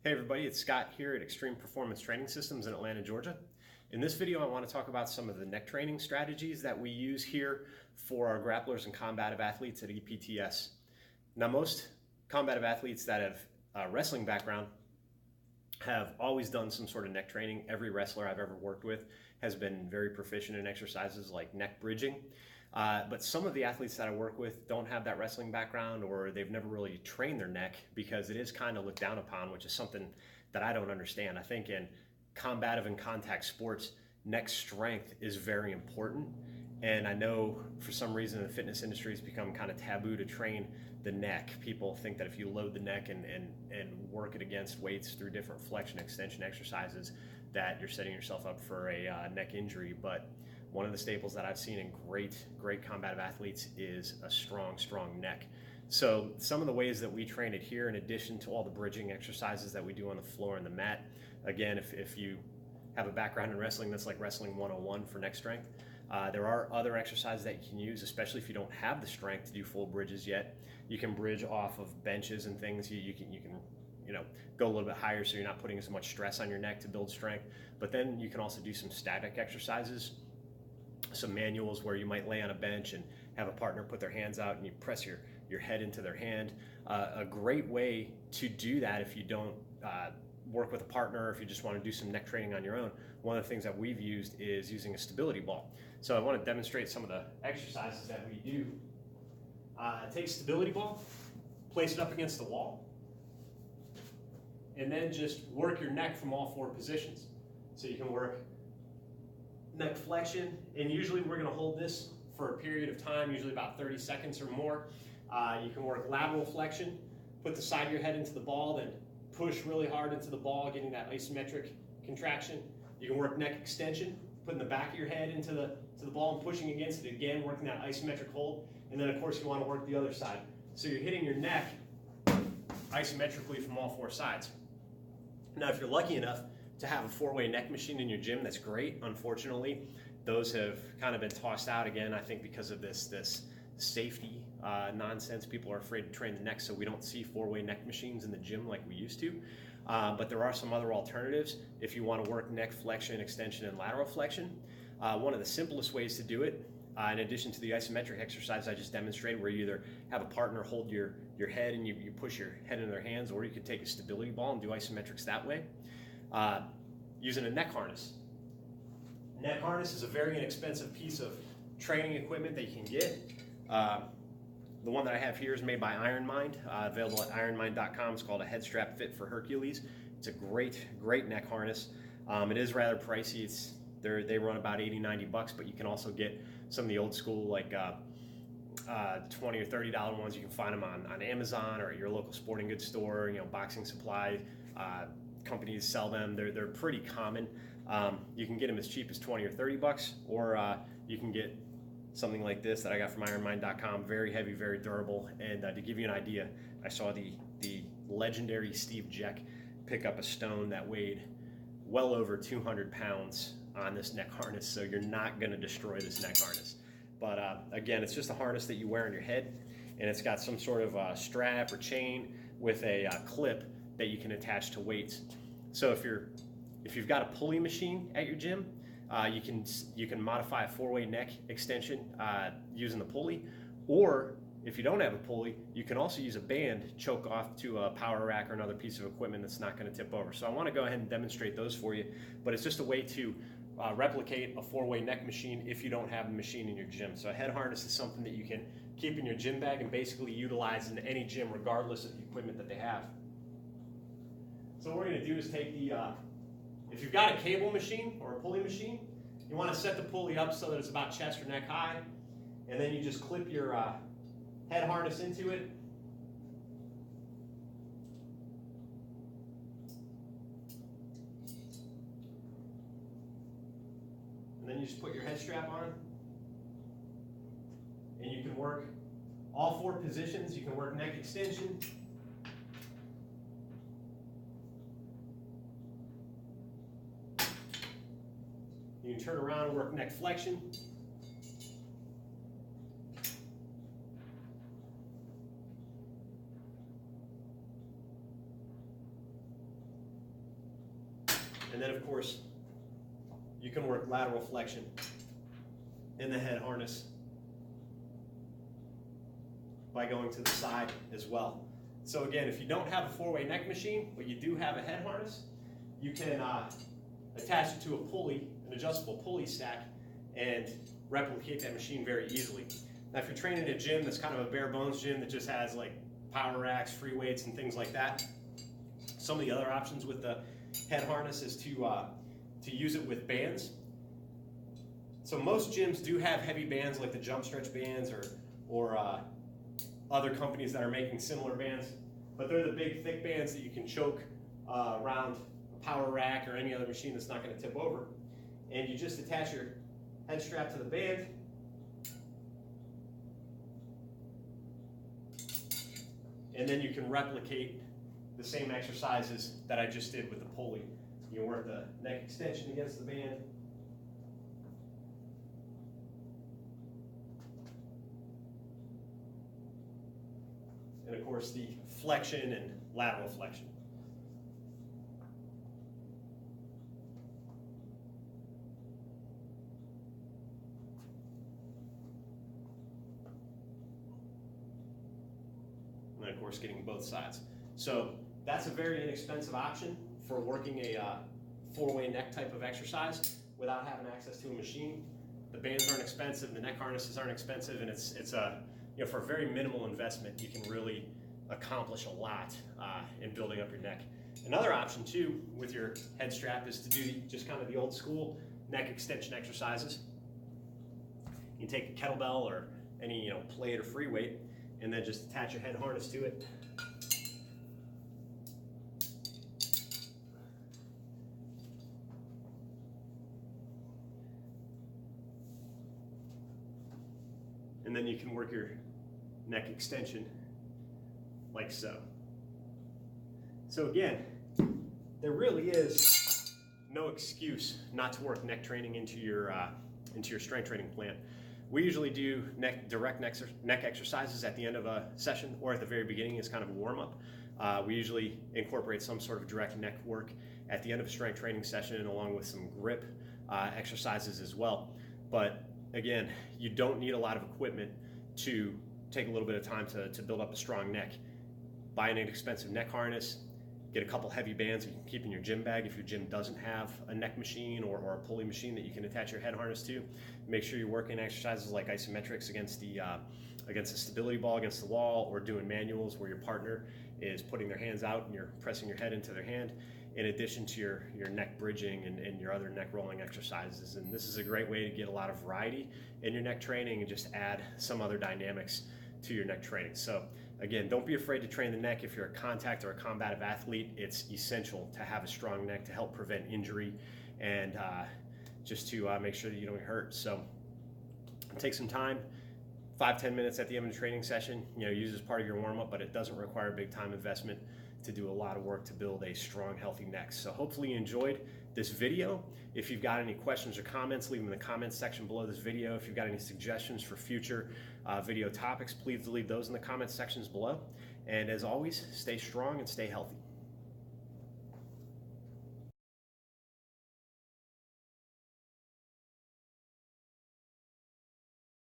Hey everybody, it's Scott here at Extreme Performance Training Systems in Atlanta, Georgia. In this video, I want to talk about some of the neck training strategies that we use here for our grapplers and combative athletes at EPTS. Now, most combative athletes that have a wrestling background have always done some sort of neck training. Every wrestler I've ever worked with has been very proficient in exercises like neck bridging. But some of the athletes that I work with don't have that wrestling background, or they've never really trained their neck because it is kind of looked down upon, which is something that I don't understand. I think in combative and contact sports, neck strength is very important. And I know for some reason the fitness industry has become kind of taboo to train the neck. People think that if you load the neck and work it against weights through different flexion extension exercises, that you're setting yourself up for a neck injury. But one of the staples that I've seen in great combative athletes is a strong neck. So some of the ways that we train it here, in addition to all the bridging exercises that we do on the floor and the mat, again, if you have a background in wrestling, that's like wrestling 101 for neck strength. There are other exercises that you can use, especially if you don't have the strength to do full bridges yet. You can bridge off of benches and things. You can go a little bit higher so you're not putting as much stress on your neck to build strength. But then you can also do some static exercises, some manuals where you might lay on a bench and have a partner put their hands out and you press your head into their hand. A great way to do that if you don't work with a partner, or if you just want to do some neck training on your own, one of the things that we've used is using a stability ball. So I want to demonstrate some of the exercises that we do. Take a stability ball, place it up against the wall, and then just work your neck from all four positions. So you can work neck flexion, and usually we're going to hold this for a period of time, usually about 30 seconds or more. You can work lateral flexion, put the side of your head into the ball, then push really hard into the ball, getting that isometric contraction. You can work neck extension, putting the back of your head into the ball and pushing against it again, working that isometric hold. And then of course you want to work the other side. So you're hitting your neck isometrically from all four sides. Now if you're lucky enough to have a four-way neck machine in your gym, that's great. Unfortunately, those have kind of been tossed out again, I think because of this safety nonsense. People are afraid to train the neck, so we don't see four-way neck machines in the gym like we used to. But there are some other alternatives if you want to work neck flexion, extension, and lateral flexion. One of the simplest ways to do it, in addition to the isometric exercise I just demonstrated, where you either have a partner hold your head and you push your head into their hands, or you could take a stability ball and do isometrics that way. Using a neck harness. Neck harness is a very inexpensive piece of training equipment that you can get. The one that I have here is made by IronMind, available at ironmind.com. It's called a head strap fit for Hercules. It's a great neck harness. It is rather pricey. They run about $80-90, but you can also get some of the old school like $20 or $30 ones. You can find them on Amazon or at your local sporting goods store. Boxing supply companies sell them. They're pretty common. You can get them as cheap as $20 or $30, or you can get something like this that I got from ironmind.com. Very heavy, very durable. And to give you an idea, I saw the legendary Steve Jeck pick up a stone that weighed well over 200 pounds on this neck harness. So you're not going to destroy this neck harness. But again, it's just a harness that you wear on your head, and it's got some sort of strap or chain with a clip that you can attach to weights. So if you've got a pulley machine at your gym, you can modify a four-way neck extension using the pulley, or if you don't have a pulley, you can also use a band choke off to a power rack or another piece of equipment that's not going to tip over. So I want to go ahead and demonstrate those for you, but it's just a way to replicate a four-way neck machine if you don't have a machine in your gym. So a head harness is something that you can keep in your gym bag and basically utilize in any gym regardless of the equipment that they have. So what we're going to do is take if you've got a cable machine or a pulley machine, you want to set the pulley up so that it's about chest or neck high, and then you just clip your head harness into it. And then you just put your head strap on, and you can work all four positions. You can work neck extension, you can turn around and work neck flexion. And then of course, you can work lateral flexion in the head harness by going to the side as well. So again, if you don't have a four-way neck machine, but you do have a head harness, you can attach it to a pulley, an adjustable pulley stack, and replicate that machine very easily. Now, if you're training at a gym that's kind of a bare bones gym that just has like power racks, free weights, and things like that, some of the other options with the head harness is to use it with bands. So most gyms do have heavy bands like the jump stretch bands or other companies that are making similar bands, but they're the big thick bands that you can choke around a power rack or any other machine that's not going to tip over. And you just attach your head strap to the band, and then you can replicate the same exercises that I just did with the pulley. You can work the neck extension against the band, and of course the flexion and lateral flexion. And then of course getting both sides. So that's a very inexpensive option for working a four-way neck type of exercise without having access to a machine. The bands aren't expensive, the neck harnesses aren't expensive, and it's for a very minimal investment, you can really accomplish a lot in building up your neck. Another option too with your head strap is to do just kind of the old school neck extension exercises. You can take a kettlebell or any plate or free weight, and then just attach your head harness to it. And then you can work your neck extension like so. So again, there really is no excuse not to work neck training into your strength training plan. We usually do direct neck exercises at the end of a session or at the very beginning as kind of a warm-up. We usually incorporate some sort of direct neck work at the end of a strength training session along with some grip exercises as well. But again, you don't need a lot of equipment to take a little bit of time to build up a strong neck. Buy an inexpensive neck harness, get a couple heavy bands that you can keep in your gym bag if your gym doesn't have a neck machine or a pulley machine that you can attach your head harness to. Make sure you're working exercises like isometrics against the stability ball against the wall, or doing manuals where your partner is putting their hands out and you're pressing your head into their hand, in addition to your neck bridging and your other neck rolling exercises. And this is a great way to get a lot of variety in your neck training and just add some other dynamics to your neck training. So again, don't be afraid to train the neck. If you're a contact or a combative athlete, it's essential to have a strong neck to help prevent injury and just to make sure that you don't get hurt. So take some time, 5-10 minutes at the end of the training session, use as part of your warm-up, but it doesn't require big time investment to do a lot of work to build a strong, healthy neck. So hopefully you enjoyed this video. If you've got any questions or comments, leave them in the comments section below this video. If you've got any suggestions for future video topics, please leave those in the comments sections below. And as always, stay strong and stay healthy.